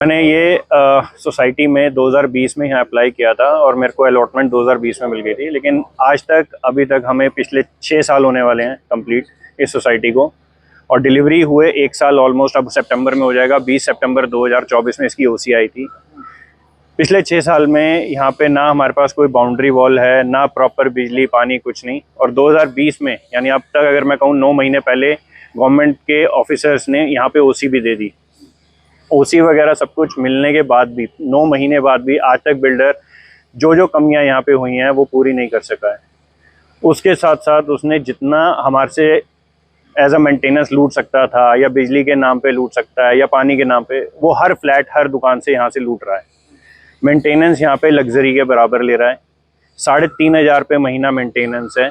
मैंने ये सोसाइटी में 2020 में यहाँ अप्लाई किया था और मेरे को अलॉटमेंट 2020 में मिल गई थी, लेकिन आज तक अभी तक हमें पिछले 6 साल होने वाले हैं कंप्लीट इस सोसाइटी को, और डिलीवरी हुए 1 साल ऑलमोस्ट अब सितंबर में हो जाएगा। 20 सितंबर 2024 में इसकी ओसी आई थी। पिछले 6 साल में यहाँ पे ना हमारे पास कोई बाउंड्री वॉल है, ना प्रॉपर बिजली पानी, कुछ नहीं। और 2020 में यानी अब तक अगर मैं कहूँ 9 महीने पहले गवर्नमेंट के ऑफिसर्स ने यहाँ पे ओसी भी दे दी। ओसी वगैरह सब कुछ मिलने के बाद भी 9 महीने बाद भी आज तक बिल्डर जो जो कमियां यहाँ पे हुई हैं वो पूरी नहीं कर सका है। उसके साथ साथ उसने जितना हमारे से एज अ मेंटेनेंस लूट सकता था, या बिजली के नाम पे लूट सकता है, या पानी के नाम पे, वो हर फ्लैट हर दुकान से यहाँ से लूट रहा है। मेंटेनेंस यहाँ पे लग्जरी के बराबर ले रहा है। 3,500 रुपये महीना मेंटेनेंस है,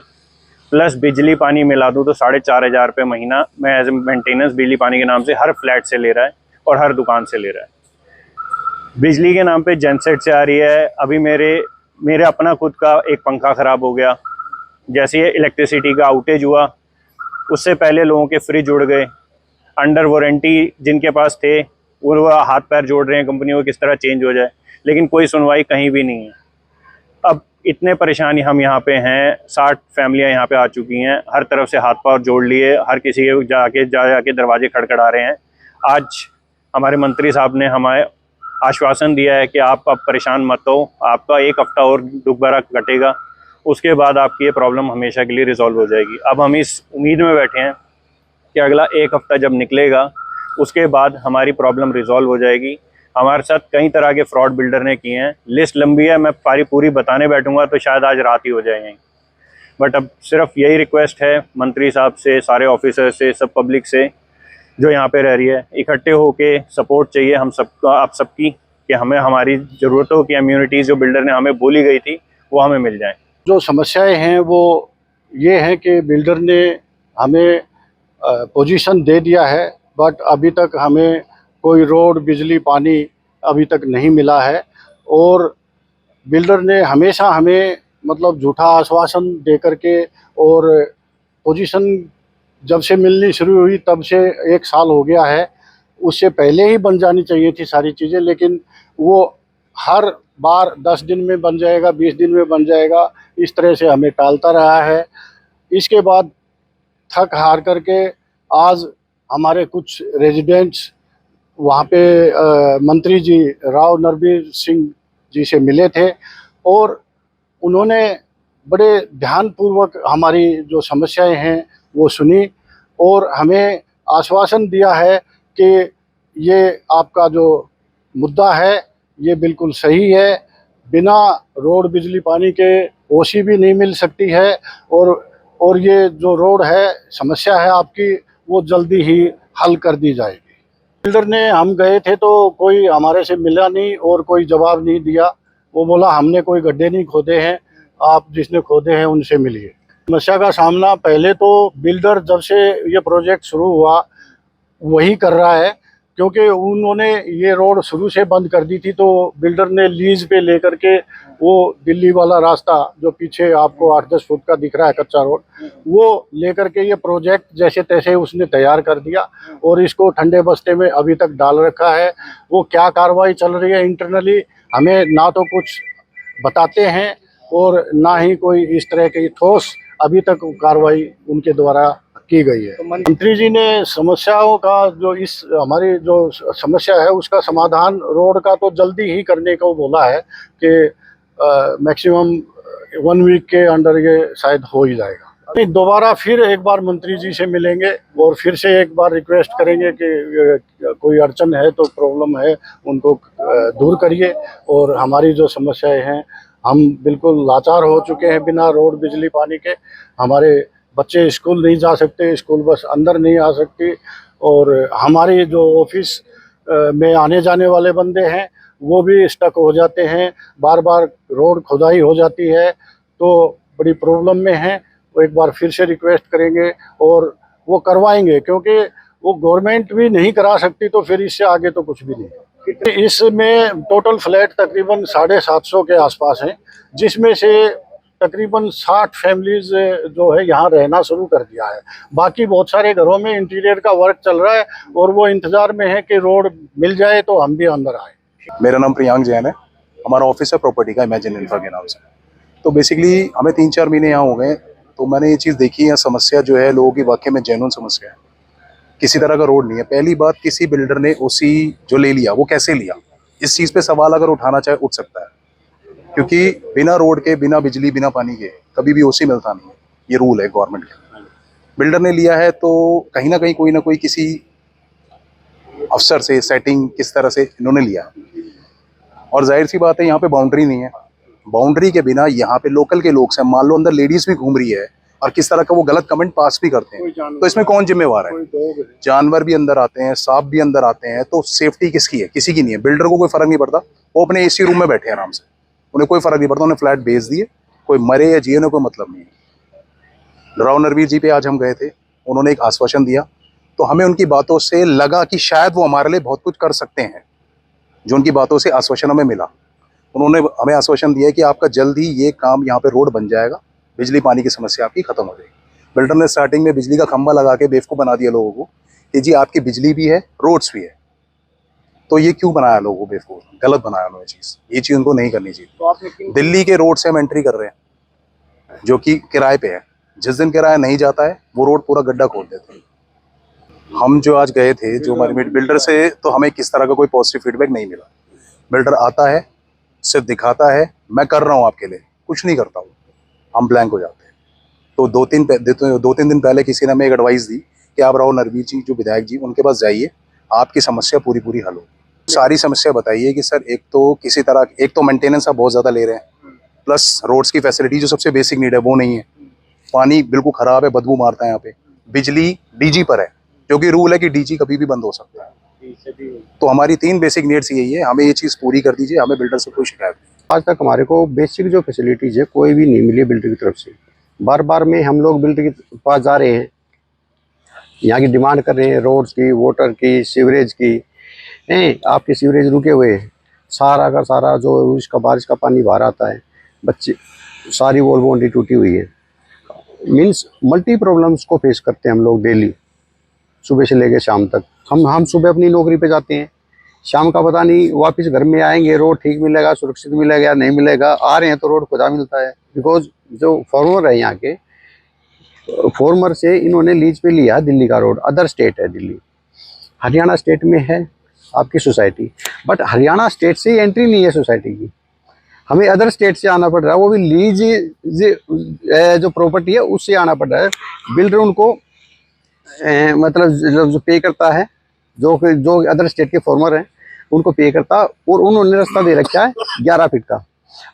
प्लस बिजली पानी मिला दूँ तो 4,500 रुपये महीना मैं एज ए मेंटेनेंस बिजली पानी के नाम से हर फ्लैट से ले रहा है और हर दुकान से ले रहा है। बिजली के नाम पे जेनसेट से आ रही है। अभी मेरे अपना खुद का एक पंखा ख़राब हो गया। जैसे ये इलेक्ट्रिसिटी का आउटेज हुआ, उससे पहले लोगों के फ्रिज उड़ गए। अंडर वारंटी जिनके पास थे वो हाथ पैर जोड़ रहे हैं कंपनियों को किस तरह चेंज हो जाए, लेकिन कोई सुनवाई कहीं भी नहीं है। अब इतने परेशानी हम यहाँ पे हैं, 60 फैमिलियाँ यहाँ पे आ चुकी हैं, हर तरफ से हाथ पाँव जोड़ लिए, हर किसी के जाके दरवाजे खड़खड़ा रहे हैं। आज हमारे मंत्री साहब ने हमें आश्वासन दिया है कि आप अब परेशान मत हो, आपका 1 हफ्ता और दुख भरा कटेगा, उसके बाद आपकी ये प्रॉब्लम हमेशा के लिए रिजॉल्व हो जाएगी। अब हम इस उम्मीद में बैठे हैं कि अगला 1 हफ्ता जब निकलेगा उसके बाद हमारी प्रॉब्लम रिजॉल्व हो जाएगी। हमारे साथ कई तरह के फ्रॉड बिल्डर ने किए हैं, लिस्ट लंबी है, मैं पूरी बताने बैठूंगा तो शायद आज रात ही हो जाएंगे। बट अब सिर्फ यही रिक्वेस्ट है मंत्री साहब से, सारे ऑफिसर से, सब पब्लिक से जो यहाँ पे रह रही है, इकट्ठे होके सपोर्ट चाहिए हम सबका, आप सबकी, कि हमें हमारी ज़रूरतों की इम्यूनिटीज़ जो बिल्डर ने हमें बोली गई थी वो हमें मिल जाए। जो समस्याएं हैं वो ये हैं कि बिल्डर ने हमें पोजीशन दे दिया है, बट अभी तक हमें कोई रोड, बिजली, पानी अभी तक नहीं मिला है। और बिल्डर ने हमेशा हमें मतलब झूठा आश्वासन दे करके, और पोजीशन जब से मिलनी शुरू हुई तब से 1 साल हो गया है, उससे पहले ही बन जानी चाहिए थी सारी चीज़ें, लेकिन वो हर बार 10 दिन में बन जाएगा, 20 दिन में बन जाएगा, इस तरह से हमें टालता रहा है। इसके बाद थक हार करके आज हमारे कुछ रेजिडेंट्स वहाँ पे मंत्री जी राव नरबीर सिंह जी से मिले थे, और उन्होंने बड़े ध्यानपूर्वक हमारी जो समस्याएं हैं वो सुनी, और हमें आश्वासन दिया है कि ये आपका जो मुद्दा है ये बिल्कुल सही है, बिना रोड, बिजली, पानी के ओसी भी नहीं मिल सकती है, और ये जो रोड है, समस्या है आपकी, वो जल्दी ही हल कर दी जाएगी। बिल्डर ने, हम गए थे तो कोई हमारे से मिला नहीं और कोई जवाब नहीं दिया। वो बोला हमने कोई गड्ढे नहीं खोदे हैं, आप जिसने खोदे हैं उनसे मिलिए। समस्या का सामना पहले तो बिल्डर जब से ये प्रोजेक्ट शुरू हुआ वही कर रहा है, क्योंकि उन्होंने ये रोड शुरू से बंद कर दी थी, तो बिल्डर ने लीज पे लेकर के वो दिल्ली वाला रास्ता जो पीछे आपको 8-10 फुट का दिख रहा है कच्चा रोड, वो लेकर के ये प्रोजेक्ट जैसे तैसे उसने तैयार कर दिया और इसको ठंडे बस्ते में अभी तक डाल रखा है। वो क्या कार्रवाई चल रही है इंटरनली हमें ना तो कुछ बताते हैं, और ना ही कोई इस तरह की ठोस अभी तक कार्रवाई उनके द्वारा की गई है। तो मंत्री जी ने समस्याओं का जो हमारी जो समस्या है उसका समाधान रोड का तो जल्दी ही करने को बोला है कि मैक्सिमम 1 वीक के अंडर ये शायद हो ही जाएगा। दोबारा फिर एक बार मंत्री जी से मिलेंगे और फिर से एक बार रिक्वेस्ट करेंगे कि कोई अड़चन है तो प्रॉब्लम है उनको दूर करिए, और हमारी जो समस्याएं हैं, हम बिल्कुल लाचार हो चुके हैं बिना रोड, बिजली, पानी के। हमारे बच्चे स्कूल नहीं जा सकते, स्कूल बस अंदर नहीं आ सकती, और हमारे जो ऑफिस में आने जाने वाले बंदे हैं वो भी स्टक हो जाते हैं, बार बार रोड खुदाई हो जाती है, तो बड़ी प्रॉब्लम में है। वो एक बार फिर से रिक्वेस्ट करेंगे और वो करवाएंगे, क्योंकि वो गवर्नमेंट भी नहीं करा सकती तो फिर इससे आगे तो कुछ भी नहीं। इसमें टोटल फ्लैट तकरीबन 750 के आसपास हैं, जिसमें से तकरीबन 60 फैमिलीज जो है यहाँ रहना शुरू कर दिया है। बाकी बहुत सारे घरों में इंटीरियर का वर्क चल रहा है और वो इंतजार में है कि रोड मिल जाए तो हम भी अंदर आए। मेरा नाम प्रियांक जैन है। हमारा ऑफिस है प्रॉपर्टी का, इमेजिन इंफ्रा के नाम से। तो बेसिकली हमें 3-4 महीने यहाँ हो गए, तो मैंने ये चीज़ देखी है, समस्या जो है लोगों की वाकई में जेन्युइन समस्या है। किसी तरह का रोड नहीं है। पहली बात, किसी बिल्डर ने ओसी जो ले लिया वो कैसे लिया, इस चीज़ पे सवाल अगर उठाना चाहे उठ सकता है, क्योंकि बिना रोड के, बिना बिजली, बिना पानी के कभी भी ओसी मिलता नहीं है। ये रूल है गवर्नमेंट का। बिल्डर ने लिया है तो कहीं ना कोई किसी अफसर से सेटिंग किस तरह से इन्होंने लिया है। और जाहिर सी बात है यहाँ पे बाउंड्री नहीं है। बाउंड्री के बिना यहाँ पे लोकल के लोग से, मान लो अंदर लेडीज भी घूम रही है और किस तरह का वो गलत कमेंट पास भी करते हैं, तो इसमें कौन जिम्मेवार है? जानवर भी अंदर आते हैं, सांप भी अंदर आते हैं, तो सेफ्टी किसकी है? किसी की नहीं है। बिल्डर को कोई फर्क नहीं पड़ता, वो अपने एसी रूम में बैठे आराम से, उन्हें कोई फर्क नहीं पड़ता। उन्हें फ्लैट भेज दिए, कोई मरे या जिए, उन्हें कोई मतलब नहीं है। राव नरवीर जी पे आज हम गए थे, उन्होंने एक आश्वासन दिया, तो हमें उनकी बातों से लगा कि शायद वो हमारे लिए बहुत कुछ कर सकते हैं, जो उनकी बातों से आश्वासन हमें मिला। उन्होंने हमें आश्वासन दिया कि आपका जल्द ही ये काम, यहाँ पे रोड बन जाएगा, बिजली पानी की समस्या आपकी खत्म हो जाएगी। बिल्डर ने स्टार्टिंग में बिजली का खंभा लगा के बेवकूफ़ बना दिया लोगों को कि जी आपकी बिजली भी है, रोड्स भी है। तो ये क्यों बनाया लोगों को बेवकूफ़? गलत बनाया उन्होंने चीज़। ये चीज़ उनको नहीं करनी चाहिए। तो दिल्ली के रोड से हम एंट्री कर रहे हैं जो कि किराए पे है। जिस दिन किराया नहीं जाता है वो रोड पूरा गड्ढा खोल देते हैं। हम जो आज गए थे, जो हमारे बिल्डर से, तो हमें किस तरह का कोई पॉजिटिव फीडबैक नहीं मिला। बिल्डर आता है, सिर्फ दिखाता है मैं कर रहा हूँ आपके लिए, कुछ नहीं करता हूँ, हम ब्लैंक हो जाते हैं। तो 2-3 दिन पहले किसी ने हमें एक एडवाइस दी कि आप राव नरवीर जी, जो विधायक जी, उनके पास जाइए, आपकी समस्या पूरी हल हो। सारी समस्या बताइए कि सर एक तो मेंटेनेंस आप बहुत ज़्यादा ले रहे हैं, प्लस रोड्स की फैसिलिटी जो सबसे बेसिक नीड है वो नहीं है। पानी बिल्कुल ख़राब है, बदबू मारता है यहाँ पे। बिजली डीजी पर है, क्योंकि रूल है कि डीजी कभी भी बंद हो सकता है। तो हमारी 3 बेसिक नीड्स यही है, हमें ये चीज़ पूरी कर दीजिए, हमें बिल्डर से कोई शिकायत नहीं। आज तक हमारे को बेसिक जो फैसिलिटीज़ है कोई भी नहीं मिली बिल्डर की तरफ से। बार में हम लोग बिल्डर के पास जा रहे हैं, यहाँ की डिमांड कर रहे हैं, रोड्स की, वाटर की, सीवरेज की। आपके सीवरेज रुके हुए हैं, सारा का सारा जो इसका बारिश का पानी बाहर आता है, बच्चे सारी वॉल बाउंड्री टूटी हुई है। मीन्स मल्टी प्रॉब्लम्स को फेस करते हैं हम लोग डेली, सुबह से लेकर शाम तक। हम सुबह अपनी नौकरी पे जाते हैं, शाम का पता नहीं वापस घर में आएंगे रोड ठीक मिलेगा, सुरक्षित मिलेगा या नहीं मिलेगा। आ रहे हैं तो रोड खुदा मिलता है, बिकॉज जो फॉर्मर है यहाँ के, फॉर्मर से इन्होंने लीज पे लिया दिल्ली का रोड। अदर स्टेट है दिल्ली, हरियाणा स्टेट में है आपकी सोसाइटी, बट हरियाणा स्टेट से एंट्री नहीं है सोसाइटी की, हमें अदर स्टेट से आना पड़ रहा है, वो भी लीज जो प्रॉपर्टी है उससे आना पड़ रहा है। बिल्डर उनको मतलब जो पे करता है, जो अदर स्टेट के फॉर्मर हैं उनको पे करता, और उन्होंने रास्ता दे रखा है 11 फीट का।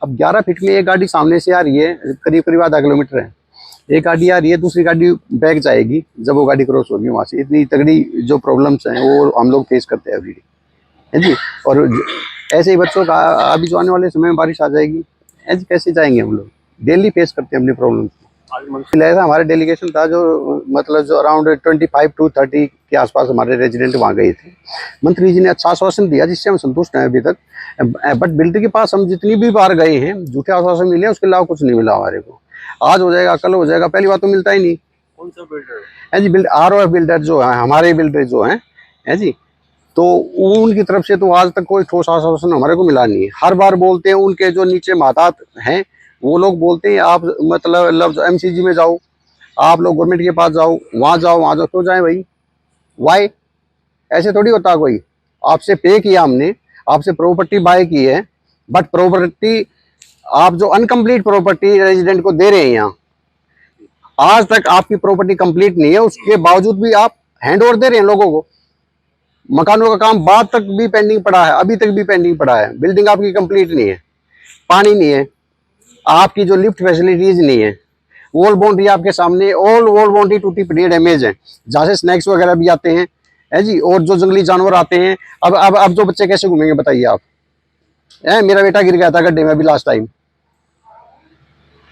अब 11 फीट में एक गाड़ी सामने से आ रही है, करीब आधा किलोमीटर है, एक गाड़ी आ रही है, दूसरी गाड़ी बैक जाएगी जब वो गाड़ी क्रॉस होगी वहाँ से। इतनी तगड़ी जो प्रॉब्लम्स हैं वो हम लोग फेस करते हैं एवरीडे, है जी। और ऐसे ही बच्चों का अभी जो आने वाले समय में बारिश आ जाएगी, ऐसे कैसे जाएंगे हम लोग? डेली फेस करते हैं अपनी प्रॉब्लम्स। ऐसा हमारे डेलीगेशन था जो मतलब जो अराउंड 25 to 30 के आसपास हमारे रेजिडेंट वहाँ गए थे। मंत्री जी ने अच्छा आश्वासन दिया जिससे हम संतुष्ट हैं अभी तक, बट बिल्डर के पास हम जितनी भी बार गए हैं झूठे आश्वासन मिले, उसके अलावा कुछ नहीं मिला हमारे को। आज हो जाएगा, कल हो जाएगा, पहली बात तो मिलता ही नहीं। कौन सा बिल्डर है जी? ROF बिल्डर जो है, हमारे बिल्डर जो हैं, है जी, तो उनकी तरफ से तो आज तक कोई ठोस आश्वासन हमारे को मिला नहीं है। हर बार बोलते हैं, उनके जो नीचे मातात हैं वो लोग बोलते हैं आप मतलब MCG में जाओ, आप लोग गवर्नमेंट के पास जाओ, वहाँ जाओ। क्यों जाएं भाई? वाई? ऐसे थोड़ी होता कोई। आपसे पे किया हमने, आपसे प्रॉपर्टी बाय की है, बट प्रॉपर्टी आप जो अनकम्प्लीट प्रॉपर्टी रेजिडेंट को दे रहे हैं यहाँ, आज तक आपकी प्रॉपर्टी कंप्लीट नहीं है, उसके बावजूद भी आप हैंड ओवर दे रहे हैं लोगों को। मकानों का काम बाद तक भी पेंडिंग पड़ा है, अभी तक भी पेंडिंग पड़ा है। बिल्डिंग आपकी कंप्लीट नहीं है, पानी नहीं है, आपकी जो लिफ्ट फैसिलिटीज नहीं है, वॉल बाउंड्री आपके सामने, ऑल वॉल बाउंड्री टूटी पड़ी डैमेज है, जहाँ से स्नैक्स वगैरह भी आते हैं, है जी, और जो जंगली जानवर आते हैं। अब जो बच्चे कैसे घूमेंगे बताइए आप? मेरा बेटा गिर गया था गड्ढे में अभी लास्ट टाइम,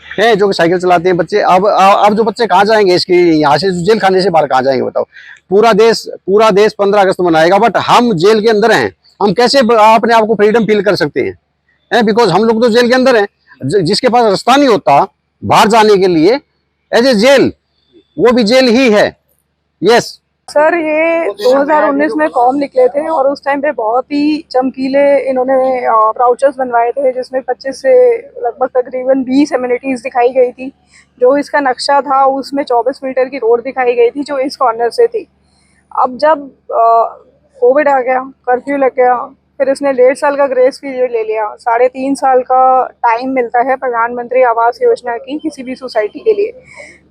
है जो साइकिल चलाते हैं बच्चे। अब जो बच्चे कहाँ जाएंगे? इसके यहाँ से जेल खाने से बाहर कहाँ जाएंगे बताओ? पूरा देश 15 अगस्त मनाएगा, बट हम जेल के अंदर हैं, हम कैसे अपने आप को फ्रीडम फील कर सकते हैं? बिकॉज हम लोग तो जेल के अंदर हैं। जिसके पास रास्ता नहीं होता, बाहर जाने के लिए एज ए जेल, वो भी जेल ही है। यस सर, ये 2019 में फॉर्म निकले थे और उस टाइम पे बहुत ही चमकीले इन्होंने वाउचर्स बनवाए थे, जिसमें 25 से लगभग तकरीबन 20 एमिनिटीज़ दिखाई गई थी। जो इसका नक्शा था उसमें 24 मीटर की रोड दिखाई गई थी जो इस कॉर्नर से थी। अब जब कोविड आ गया, कर्फ्यू लग गया, फिर इसने 1.5 साल का ग्रेस पीरियड ले लिया। 3.5 साल का टाइम मिलता है प्रधानमंत्री आवास योजना की किसी भी सोसाइटी के लिए,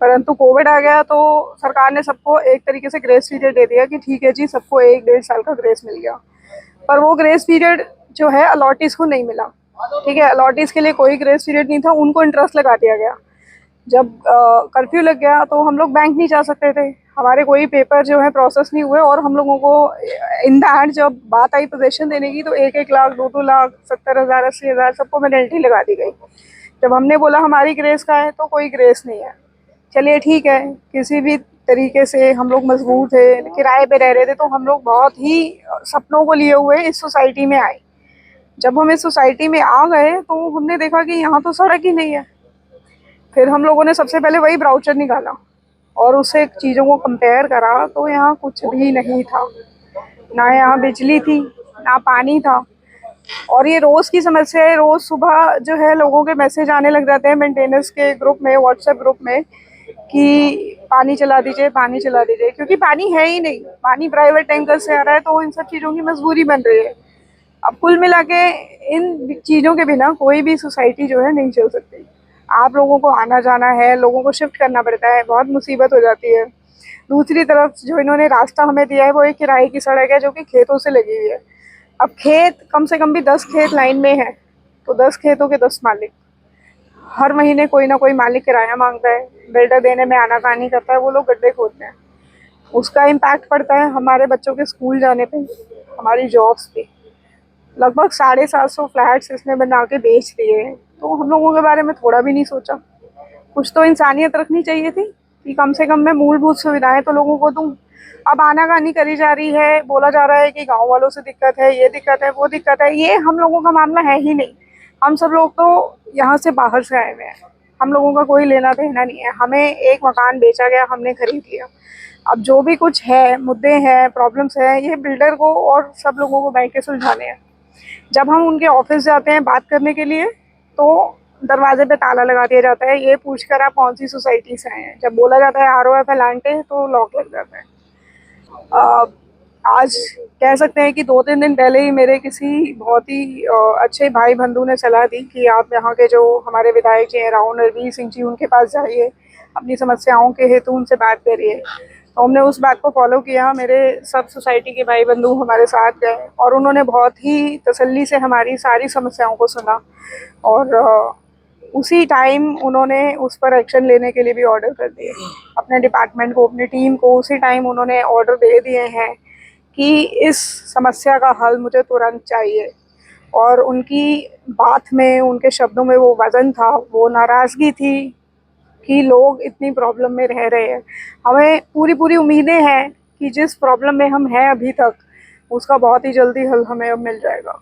परंतु कोविड आ गया तो सरकार ने सबको एक तरीके से ग्रेस पीरियड दे दिया कि ठीक है जी, सबको 1-1.5 साल का ग्रेस मिल गया। पर वो ग्रेस पीरियड जो है अलॉटीज़ को नहीं मिला। ठीक है, अलॉटीज़ के लिए कोई ग्रेस पीरियड नहीं था, उनको इंटरेस्ट लगा दिया गया। जब कर्फ्यू लग गया तो हम लोग बैंक नहीं जा सकते थे, हमारे कोई पेपर जो है प्रोसेस नहीं हुए, और हम लोगों को इन द एंड जब बात आई पोजीशन देने की तो 1-1 लाख, 2-2 लाख, 70,000, 80,000 सबको पेनल्टी लगा दी गई। जब हमने बोला हमारी ग्रेस का है तो कोई ग्रेस नहीं है। चलिए ठीक है, किसी भी तरीके से हम लोग मजबूर थे, किराए पे रह रहे थे, तो हम लोग बहुत ही सपनों को लिए हुए इस सोसाइटी में आए। जब हम इस सोसाइटी में आ गए तो हमने देखा कि यहाँ तो सड़क ही नहीं है। फिर हम लोगों ने सबसे पहले वही ब्राउचर निकाला और उससे चीज़ों को कंपेयर करा तो यहाँ कुछ भी नहीं था। ना यहाँ बिजली थी, ना पानी था, और ये रोज़ की समस्या है। रोज़ सुबह जो है लोगों के मैसेज आने लग जाते हैं मेंटेनेंस के ग्रुप में, व्हाट्सएप ग्रुप में, कि पानी चला दीजिए, पानी चला दीजिए, क्योंकि पानी है ही नहीं। पानी प्राइवेट टैंकर से आ रहा है तो इन सब चीज़ों की मजबूरी बन रही है। अब कुल मिला के इन चीज़ों के बिना कोई भी सोसाइटी जो है नहीं चल सकती। आप लोगों को आना जाना है, लोगों को शिफ्ट करना पड़ता है, बहुत मुसीबत हो जाती है। दूसरी तरफ जो इन्होंने रास्ता हमें दिया है वो एक किराए की सड़क है जो कि खेतों से लगी हुई है। अब खेत कम से कम भी 10 खेत लाइन में है, तो 10 खेतों के 10 मालिक, हर महीने कोई ना कोई मालिक किराया मांगता है, बिल्डर देने में आनाकानी करता है, वो लोग गड्ढे खोदते हैं। उसका इम्पैक्ट पड़ता है हमारे बच्चों के स्कूल जाने पे, हमारी जॉब्स पे। लगभग 750 फ्लैट्स इसने बना के बेच दिए हैं, तो हम लोगों के बारे में थोड़ा भी नहीं सोचा। कुछ तो इंसानियत रखनी चाहिए थी कि कम से कम मैं मूलभूत सुविधाएं तो लोगों को दूं। अब आनाकानी करी जा रही है, बोला जा रहा है कि गांव वालों से दिक्कत है, ये दिक्कत है, वो दिक्कत है। ये हम लोगों का मामला है ही नहीं। हम सब लोग तो यहाँ से बाहर से आए हुए हैं, हम लोगों का कोई लेना देना नहीं है। हमें एक मकान बेचा गया, हमने खरीद लिया। अब जो भी कुछ है, मुद्दे हैं, प्रॉब्लम्स हैं, ये बिल्डर को और सब लोगों को बैठ के सुलझाने हैं। जब हम उनके ऑफिस जाते हैं बात करने के लिए तो दरवाजे पे ताला लगा दिया जाता है, ये पूछकर आप कौन सी सोसाइटी से आए हैं। जब बोला जाता है ROF एलांटे तो लॉक लग जाता है। आज कह सकते हैं कि 2-3 दिन पहले ही मेरे किसी बहुत ही अच्छे भाई बंधु ने सलाह दी कि आप यहाँ के जो हमारे विधायक जी हैं राव नरवीर सिंह जी, उनके पास जाइए, अपनी समस्याओं के हेतु उनसे बात करिए। तो हमने उस बात को फॉलो किया। मेरे सब सोसाइटी के भाई बंधु हमारे साथ गए और उन्होंने बहुत ही तसल्ली से हमारी सारी समस्याओं को सुना, और उसी टाइम उन्होंने उस पर एक्शन लेने के लिए भी ऑर्डर कर दिए। अपने डिपार्टमेंट को, अपनी टीम को उसी टाइम उन्होंने ऑर्डर दे दिए हैं कि इस समस्या का हल मुझे तुरंत चाहिए। और उनकी बात में, उनके शब्दों में वो वज़न था, वो नाराज़गी थी कि लोग इतनी प्रॉब्लम में रह रहे हैं। हमें पूरी उम्मीदें हैं कि जिस प्रॉब्लम में हम हैं अभी तक, उसका बहुत ही जल्दी हल हमें अब मिल जाएगा।